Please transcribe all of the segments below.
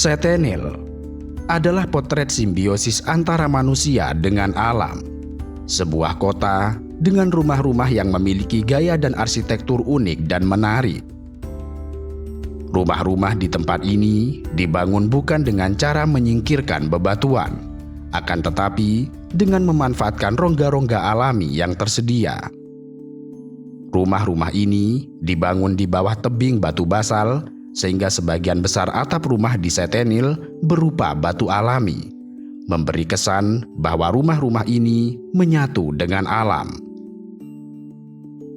Setenil adalah potret simbiosis antara manusia dengan alam. Sebuah kota dengan rumah-rumah yang memiliki gaya dan arsitektur unik dan menarik. Rumah-rumah di tempat ini dibangun bukan dengan cara menyingkirkan bebatuan, akan tetapi dengan memanfaatkan rongga-rongga alami yang tersedia. Rumah-rumah ini dibangun di bawah tebing batu basal, sehingga sebagian besar atap rumah di Setenil berupa batu alami, memberi kesan bahwa rumah-rumah ini menyatu dengan alam.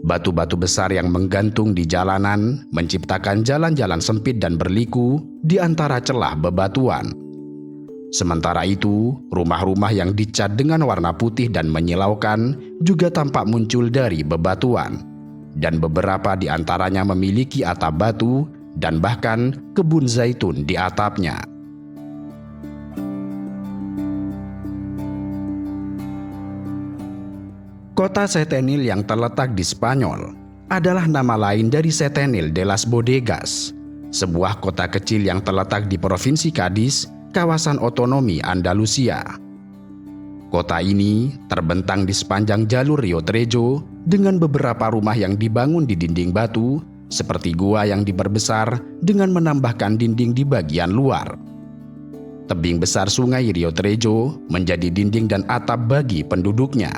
Batu-batu besar yang menggantung di jalanan menciptakan jalan-jalan sempit dan berliku di antara celah bebatuan. Sementara itu, rumah-rumah yang dicat dengan warna putih dan menyilaukan juga tampak muncul dari bebatuan, dan beberapa di antaranya memiliki atap batu dan bahkan kebun zaitun di atapnya. Kota Setenil yang terletak di Spanyol adalah nama lain dari Setenil de las Bodegas, sebuah kota kecil yang terletak di Provinsi Cádiz, kawasan otonomi Andalusia. Kota ini terbentang di sepanjang jalur Rio Trejo dengan beberapa rumah yang dibangun di dinding batu, seperti gua yang diperbesar dengan menambahkan dinding di bagian luar. Tebing besar sungai Rio Trejo menjadi dinding dan atap bagi penduduknya.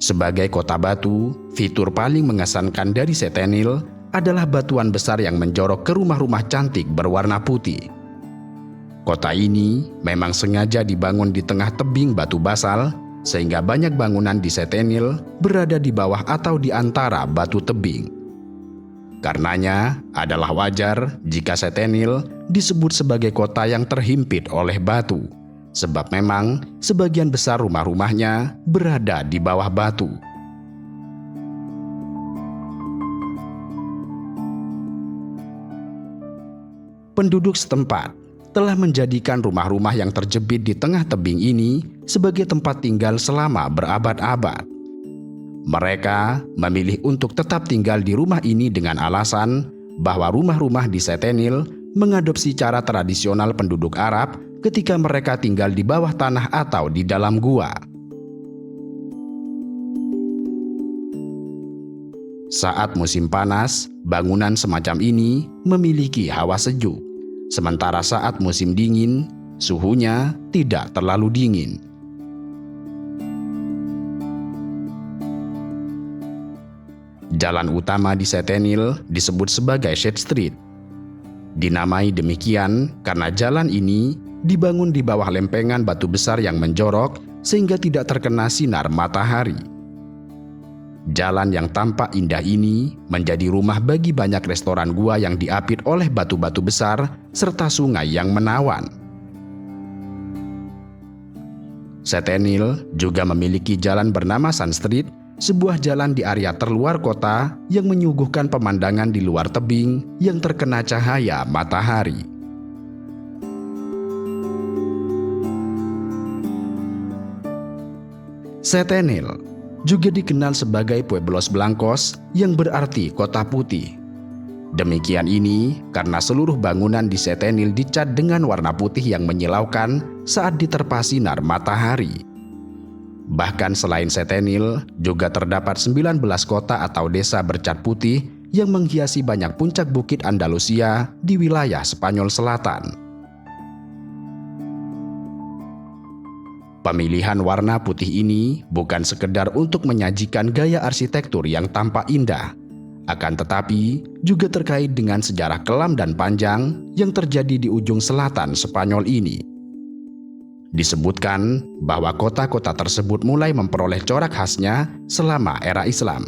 Sebagai kota batu, fitur paling mengesankan dari Setenil adalah batuan besar yang menjorok ke rumah-rumah cantik berwarna putih. Kota ini memang sengaja dibangun di tengah tebing batu basal, sehingga banyak bangunan di Setenil berada di bawah atau di antara batu tebing. Karenanya adalah wajar jika Setenil disebut sebagai kota yang terhimpit oleh batu, sebab memang sebagian besar rumah-rumahnya berada di bawah batu. Penduduk setempat telah menjadikan rumah-rumah yang terjepit di tengah tebing ini sebagai tempat tinggal selama berabad-abad. Mereka memilih untuk tetap tinggal di rumah ini dengan alasan bahwa rumah-rumah di Setenil mengadopsi cara tradisional penduduk Arab ketika mereka tinggal di bawah tanah atau di dalam gua. Saat musim panas, bangunan semacam ini memiliki hawa sejuk. Sementara saat musim dingin, suhunya tidak terlalu dingin. Jalan utama di Setenil disebut sebagai Shade Street. Dinamai demikian karena jalan ini dibangun di bawah lempengan batu besar yang menjorok sehingga tidak terkena sinar matahari. Jalan yang tampak indah ini menjadi rumah bagi banyak restoran gua yang diapit oleh batu-batu besar serta sungai yang menawan. Setenil juga memiliki jalan bernama Sun Street, sebuah jalan di area terluar kota yang menyuguhkan pemandangan di luar tebing yang terkena cahaya matahari. Setenil juga dikenal sebagai Pueblos Blancos yang berarti kota putih. Demikian ini karena seluruh bangunan di Setenil dicat dengan warna putih yang menyilaukan saat diterpa sinar matahari. Bahkan selain Setenil, juga terdapat 19 kota atau desa bercat putih yang menghiasi banyak puncak bukit Andalusia di wilayah Spanyol Selatan. Pemilihan warna putih ini bukan sekedar untuk menyajikan gaya arsitektur yang tampak indah, akan tetapi juga terkait dengan sejarah kelam dan panjang yang terjadi di ujung selatan Spanyol ini. Disebutkan bahwa kota-kota tersebut mulai memperoleh corak khasnya selama era Islam,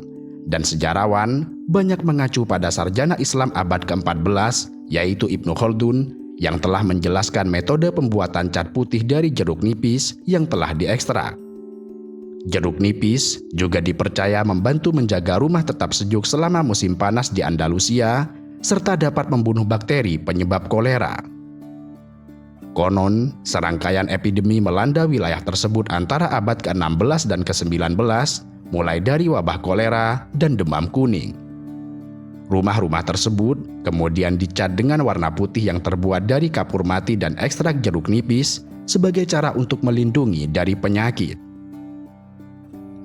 dan sejarawan banyak mengacu pada sarjana Islam abad ke-14, yaitu Ibnu Khaldun, yang telah menjelaskan metode pembuatan cat putih dari jeruk nipis yang telah diekstrak. Jeruk nipis juga dipercaya membantu menjaga rumah tetap sejuk selama musim panas di Andalusia, serta dapat membunuh bakteri penyebab kolera. Konon, serangkaian epidemi melanda wilayah tersebut antara abad ke-16 dan ke-19, mulai dari wabah kolera dan demam kuning. Rumah-rumah tersebut kemudian dicat dengan warna putih yang terbuat dari kapur mati dan ekstrak jeruk nipis sebagai cara untuk melindungi dari penyakit.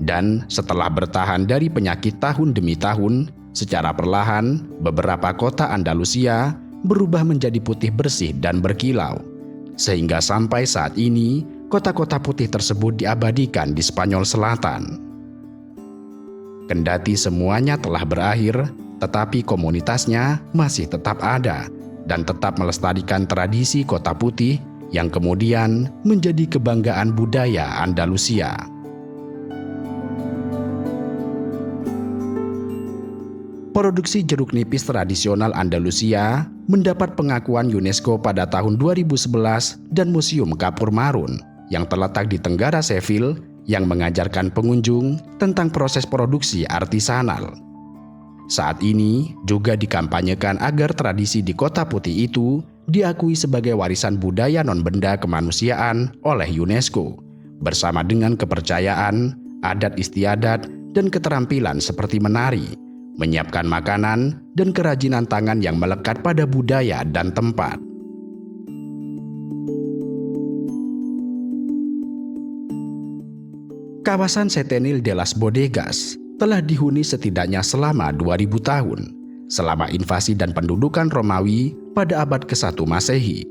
Dan setelah bertahan dari penyakit tahun demi tahun, secara perlahan beberapa kota Andalusia berubah menjadi putih bersih dan berkilau. Sehingga sampai saat ini, kota-kota putih tersebut diabadikan di Spanyol Selatan. Kendati semuanya telah berakhir, tetapi komunitasnya masih tetap ada dan tetap melestarikan tradisi kota putih yang kemudian menjadi kebanggaan budaya Andalusia. Produksi jeruk nipis tradisional Andalusia mendapat pengakuan UNESCO pada tahun 2011 dan Museum Kapur Marun yang terletak di Tenggara Seville yang mengajarkan pengunjung tentang proses produksi artisanal. Saat ini juga dikampanyekan agar tradisi di Kota Putih itu diakui sebagai warisan budaya non-benda kemanusiaan oleh UNESCO, bersama dengan kepercayaan, adat istiadat, dan keterampilan seperti menari, menyiapkan makanan, dan kerajinan tangan yang melekat pada budaya dan tempat. Kawasan Setenil de las Bodegas telah dihuni setidaknya selama 2000 tahun, selama invasi dan pendudukan Romawi pada abad ke-1 Masehi.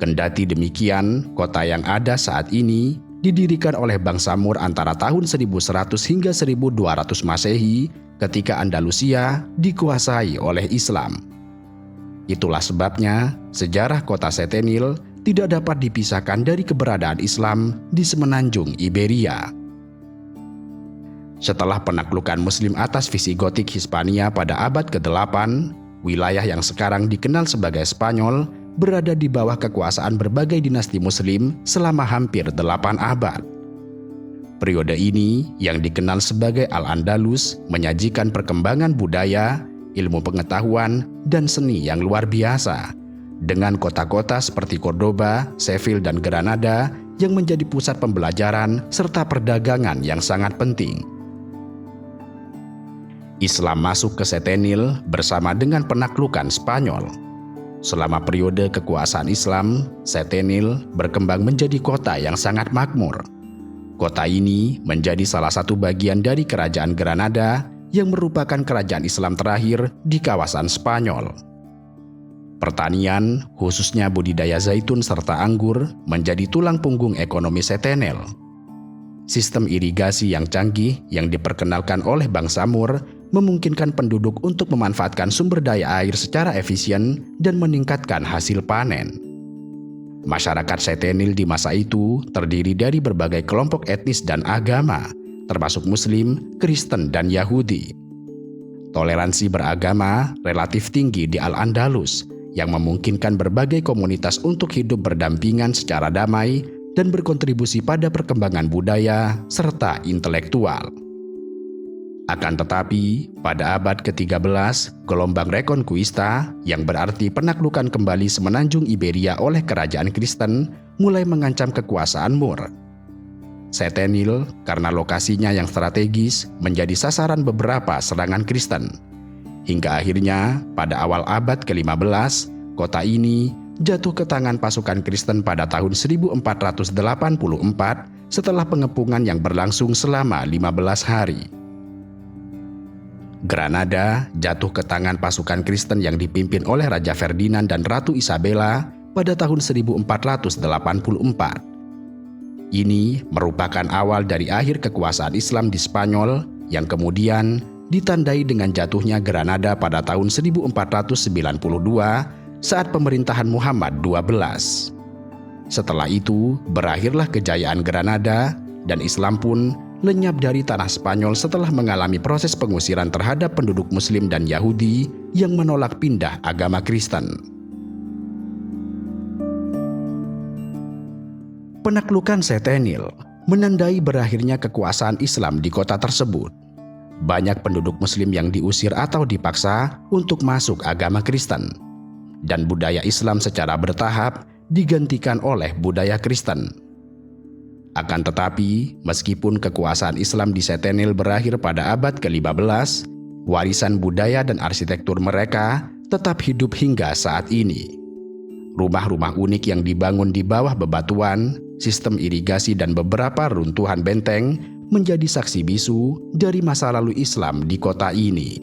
Kendati demikian, kota yang ada saat ini didirikan oleh bangsa Moor antara tahun 1100 hingga 1200 Masehi ketika Andalusia dikuasai oleh Islam. Itulah sebabnya sejarah kota Setenil tidak dapat dipisahkan dari keberadaan Islam di semenanjung Iberia. Setelah penaklukan Muslim atas Visigotik Hispania pada abad ke-8, wilayah yang sekarang dikenal sebagai Spanyol berada di bawah kekuasaan berbagai dinasti Muslim selama hampir 8 abad. Periode ini yang dikenal sebagai Al-Andalus menyajikan perkembangan budaya, ilmu pengetahuan, dan seni yang luar biasa, dengan kota-kota seperti Cordoba, Seville, dan Granada yang menjadi pusat pembelajaran serta perdagangan yang sangat penting. Islam masuk ke Setenil bersama dengan penaklukan Spanyol. Selama periode kekuasaan Islam, Setenil berkembang menjadi kota yang sangat makmur. Kota ini menjadi salah satu bagian dari Kerajaan Granada yang merupakan kerajaan Islam terakhir di kawasan Spanyol. Pertanian, khususnya budidaya zaitun serta anggur, menjadi tulang punggung ekonomi Setenil. Sistem irigasi yang canggih yang diperkenalkan oleh bangsa Moor memungkinkan penduduk untuk memanfaatkan sumber daya air secara efisien dan meningkatkan hasil panen. Masyarakat Setenil di masa itu terdiri dari berbagai kelompok etnis dan agama, termasuk Muslim, Kristen, dan Yahudi. Toleransi beragama relatif tinggi di Al-Andalus yang memungkinkan berbagai komunitas untuk hidup berdampingan secara damai dan berkontribusi pada perkembangan budaya serta intelektual. Akan tetapi, pada abad ke-13, gelombang Reconquista, yang berarti penaklukan kembali semenanjung Iberia oleh kerajaan Kristen, mulai mengancam kekuasaan Moor. Setenil, karena lokasinya yang strategis, menjadi sasaran beberapa serangan Kristen. Hingga akhirnya, pada awal abad ke-15, kota ini jatuh ke tangan pasukan Kristen pada tahun 1484 setelah pengepungan yang berlangsung selama 15 hari. Granada jatuh ke tangan pasukan Kristen yang dipimpin oleh Raja Ferdinand dan Ratu Isabella pada tahun 1484. Ini merupakan awal dari akhir kekuasaan Islam di Spanyol yang kemudian ditandai dengan jatuhnya Granada pada tahun 1492 saat pemerintahan Muhammad XII. Setelah itu, berakhirlah kejayaan Granada dan Islam pun lenyap dari tanah Spanyol setelah mengalami proses pengusiran terhadap penduduk Muslim dan Yahudi yang menolak pindah agama Kristen. Penaklukan Setenil menandai berakhirnya kekuasaan Islam di kota tersebut. Banyak penduduk Muslim yang diusir atau dipaksa untuk masuk agama Kristen, dan budaya Islam secara bertahap digantikan oleh budaya Kristen. Akan tetapi, meskipun kekuasaan Islam di Setenil berakhir pada abad ke-15, Warisan budaya dan arsitektur mereka tetap hidup hingga saat ini. Rumah-rumah unik yang dibangun di bawah bebatuan, sistem irigasi dan beberapa runtuhan benteng menjadi saksi bisu dari masa lalu Islam di kota ini.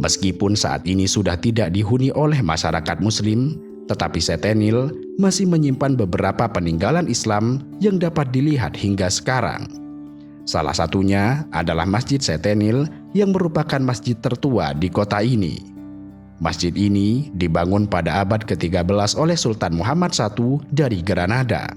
Meskipun saat ini sudah tidak dihuni oleh masyarakat Muslim, tetapi Setenil masih menyimpan beberapa peninggalan Islam yang dapat dilihat hingga sekarang. Salah satunya adalah Masjid Setenil yang merupakan masjid tertua di kota ini. Masjid ini dibangun pada abad ke-13 oleh Sultan Muhammad I dari Granada.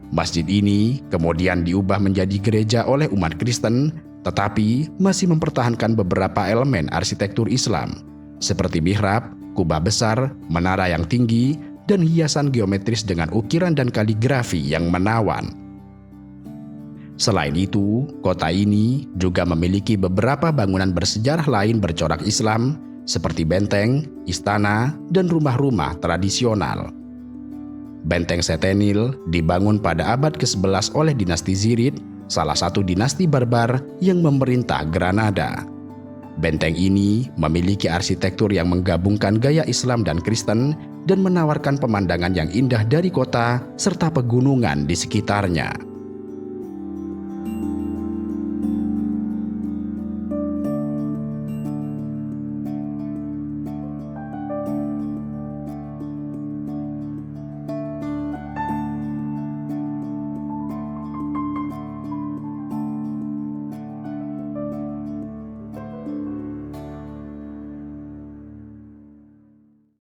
Masjid ini kemudian diubah menjadi gereja oleh umat Kristen, tetapi masih mempertahankan beberapa elemen arsitektur Islam, seperti mihrab, kubah besar, menara yang tinggi, dan hiasan geometris dengan ukiran dan kaligrafi yang menawan. Selain itu, kota ini juga memiliki beberapa bangunan bersejarah lain bercorak Islam, seperti benteng, istana, dan rumah-rumah tradisional. Benteng Setenil dibangun pada abad ke-11 oleh dinasti Zirid, salah satu dinasti barbar yang memerintah Granada. Benteng ini memiliki arsitektur yang menggabungkan gaya Islam dan Kristen dan menawarkan pemandangan yang indah dari kota serta pegunungan di sekitarnya.